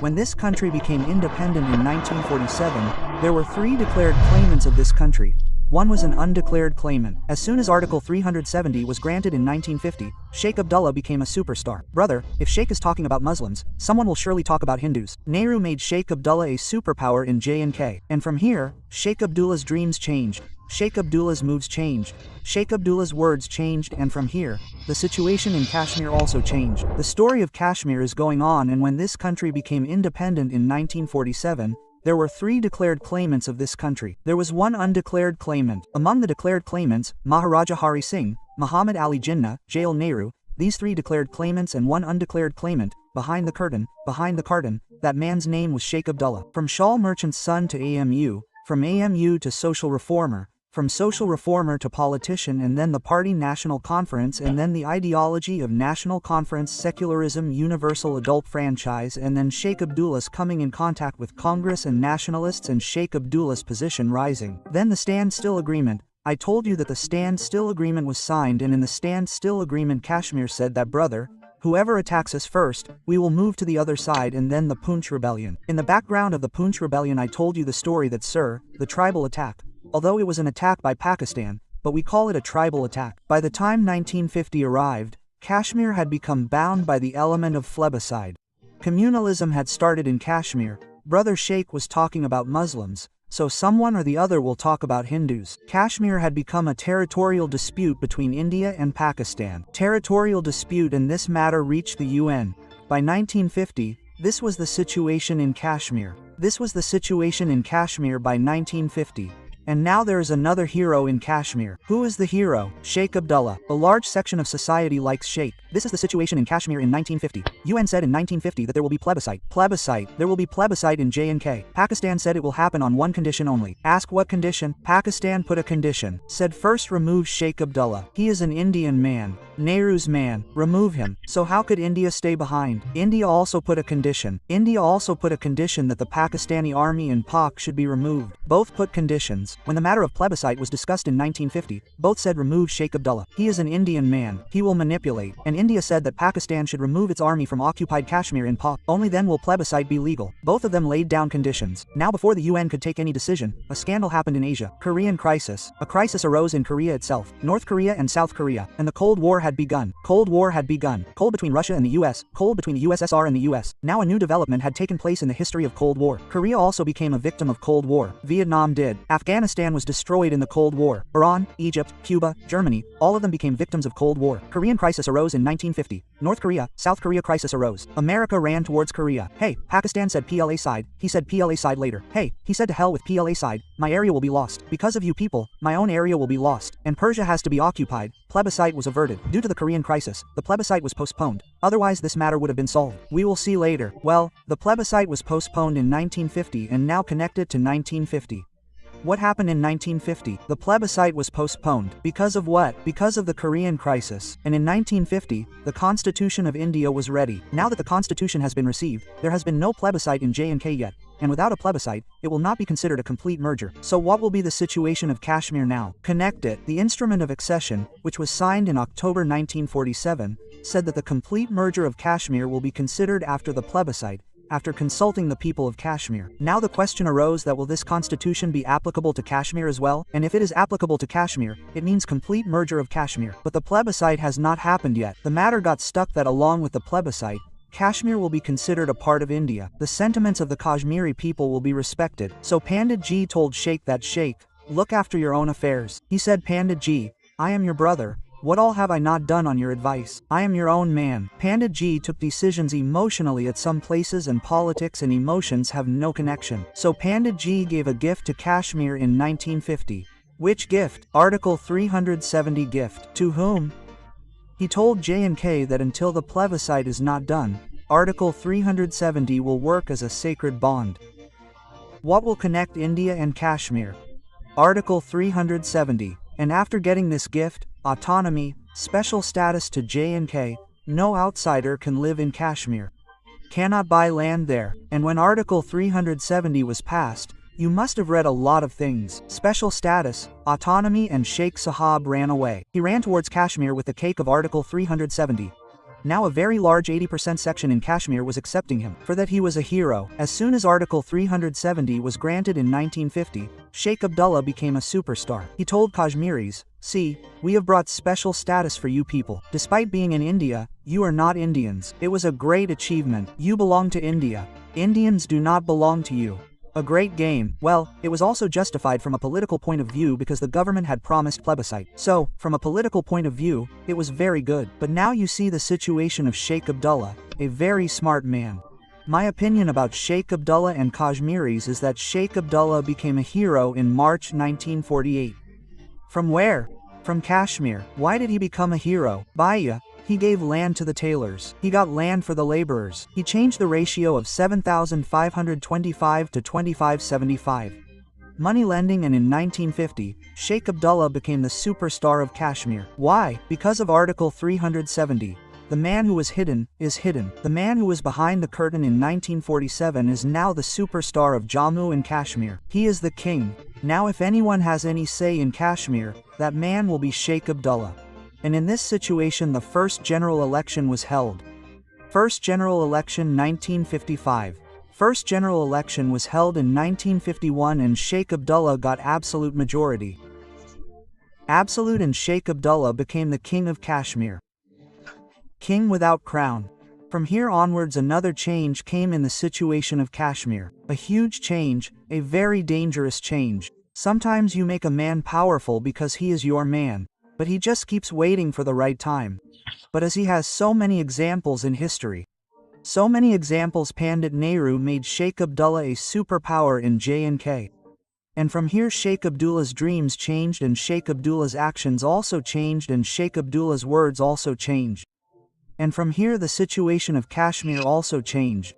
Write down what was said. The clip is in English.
When this country became independent in 1947, there were 3 declared claimants of this country. One was an undeclared claimant. As soon as Article 370 was granted in 1950, Sheikh Abdullah became a superstar. Brother, if Sheikh is talking about Muslims, someone will surely talk about Hindus. Nehru made Sheikh Abdullah a superpower in J&K. And from here, Sheikh Abdullah's dreams changed. Sheikh Abdullah's moves changed. Sheikh Abdullah's words changed, and from here, the situation in Kashmir also changed. The story of Kashmir is going on, and when this country became independent in 1947, there were 3 declared claimants of this country. There was one undeclared claimant. Among the declared claimants, Maharaja Hari Singh, Muhammad Ali Jinnah, Jail Nehru, these 3 declared claimants and one undeclared claimant, behind the curtain, that man's name was Sheikh Abdullah. From shawl merchant's son to AMU, from AMU to social reformer, from social reformer to politician, and then the party National Conference, and then the ideology of National Conference, secularism, universal adult franchise, and then Sheikh Abdullah's coming in contact with Congress and nationalists, and Sheikh Abdullah's position rising. Then the Stand-Still Agreement. I told you that the Stand-Still Agreement was signed, and in the Stand-Still Agreement Kashmir said that, brother, whoever attacks us first, we will move to the other side. And then the Poonch Rebellion. In the background of the Poonch Rebellion, I told you the story that, sir, the tribal attack. Although it was an attack by Pakistan, but we call it a tribal attack. By the time 1950 arrived, Kashmir had become bound by the element of plebiscite. Communalism had started in Kashmir. Brother Sheikh was talking about Muslims, so someone or the other will talk about Hindus. Kashmir had become a territorial dispute between India and Pakistan. Territorial dispute, and this matter reached the UN. By 1950, this was the situation in Kashmir. This was the situation in Kashmir by 1950. And now there is another hero in Kashmir. Who is the hero? Sheikh Abdullah. A large section of society likes Sheikh. This is the situation in Kashmir in 1950. UN said in 1950 that there will be plebiscite. There will be plebiscite in J&K. Pakistan said it will happen on one condition only. Ask what condition? Pakistan put a condition. Said first remove Sheikh Abdullah. He is an Indian man. Nehru's man. Remove him. So how could India stay behind? India also put a condition. India also put a condition that the Pakistani army and Pak should be removed. Both put conditions. When the matter of plebiscite was discussed in 1950, both said remove Sheikh Abdullah. He is an Indian man. He will manipulate. And India said that Pakistan should remove its army from occupied Kashmir in Pak. Only then will plebiscite be legal. Both of them laid down conditions. Now before the UN could take any decision, a scandal happened in Asia. Korean crisis. A crisis arose in Korea itself. North Korea and South Korea. And the Cold War had begun. Cold War had begun. Cold between Russia and the US. Cold between the USSR and the US. Now a new development had taken place in the history of Cold War. Korea also became a victim of Cold War. Vietnam did. Afghanistan was destroyed in the Cold War. Iran, Egypt, Cuba, Germany, all of them became victims of Cold War. Korean crisis arose in 1950. North Korea, South Korea crisis arose. America ran towards Korea. Hey, Pakistan said PLA side. He said PLA side later. Hey, he said to hell with PLA side. My area will be lost. Because of you people, my own area will be lost. And Persia has to be occupied. Plebiscite was averted. Due to the Korean crisis, the plebiscite was postponed. Otherwise this matter would have been solved. We will see later. Well, the plebiscite was postponed in 1950 and now connected to 1950. What happened in 1950? The plebiscite was postponed. Because of what? Because of the Korean crisis. And in 1950, the Constitution of India was ready. Now that the Constitution has been received, there has been no plebiscite in J&K yet. And without a plebiscite, it will not be considered a complete merger. So what will be the situation of Kashmir now? Connect it. The instrument of accession, which was signed in October 1947, said that the complete merger of Kashmir will be considered after the plebiscite, after consulting the people of Kashmir. Now the question arose that will this constitution be applicable to Kashmir as well? And if it is applicable to Kashmir, it means complete merger of Kashmir. But the plebiscite has not happened yet. The matter got stuck that along with the plebiscite, Kashmir will be considered a part of India. The sentiments of the Kashmiri people will be respected. So Pandit Ji told Sheikh that, Sheikh, look after your own affairs. He said, Pandit Ji, I am your brother. What all have I not done on your advice? I am your own man. Pandit Ji took decisions emotionally at some places, and politics and emotions have no connection. So Pandit Ji gave a gift to Kashmir in 1950. Which gift? Article 370 gift. To whom? He told J&K that until the plebiscite is not done, Article 370 will work as a sacred bond. What will connect India and Kashmir? Article 370. And after getting this gift, autonomy, special status to J&K, no outsider can live in Kashmir. Cannot buy land there. And when Article 370 was passed, you must have read a lot of things. Special status, autonomy, and Sheikh Sahab ran away. He ran towards Kashmir with the cake of Article 370. Now a very large 80% section in Kashmir was accepting him, for that he was a hero. As soon as Article 370 was granted in 1950, Sheikh Abdullah became a superstar. He told Kashmiris, "See, we have brought special status for you people. Despite being in India, you are not Indians. It was a great achievement. You belong to India. Indians do not belong to you." A great game. Well, it was also justified from a political point of view because the government had promised plebiscite. So, from a political point of view, it was very good. But now you see the situation of Sheikh Abdullah, a very smart man. My opinion about Sheikh Abdullah and Kashmiris is that Sheikh Abdullah became a hero in March 1948. From where? From Kashmir. Why did he become a hero? Baya. He gave land to the tailors. He got land for the laborers. He changed the ratio of 7,525 to 2575. Money lending, and in 1950, Sheikh Abdullah became the superstar of Kashmir. Why? Because of Article 370. The man who was hidden is hidden. The man who was behind the curtain in 1947 is now the superstar of Jammu and Kashmir. He is the king. Now if anyone has any say in Kashmir, that man will be Sheikh Abdullah. And in this situation the first general election was held. First general election 1955. First general election was held in 1951 and Sheikh Abdullah got absolute majority. Absolute, and Sheikh Abdullah became the king of Kashmir. King without crown. From here onwards another change came in the situation of Kashmir. A huge change, a very dangerous change. Sometimes you make a man powerful because he is your man. But he just keeps waiting for the right time. But as he has so many examples in history, so many examples, Pandit Nehru made Sheikh Abdullah a superpower in J&K. And from here Sheikh Abdullah's dreams changed and Sheikh Abdullah's actions also changed and Sheikh Abdullah's words also changed. And from here the situation of Kashmir also changed.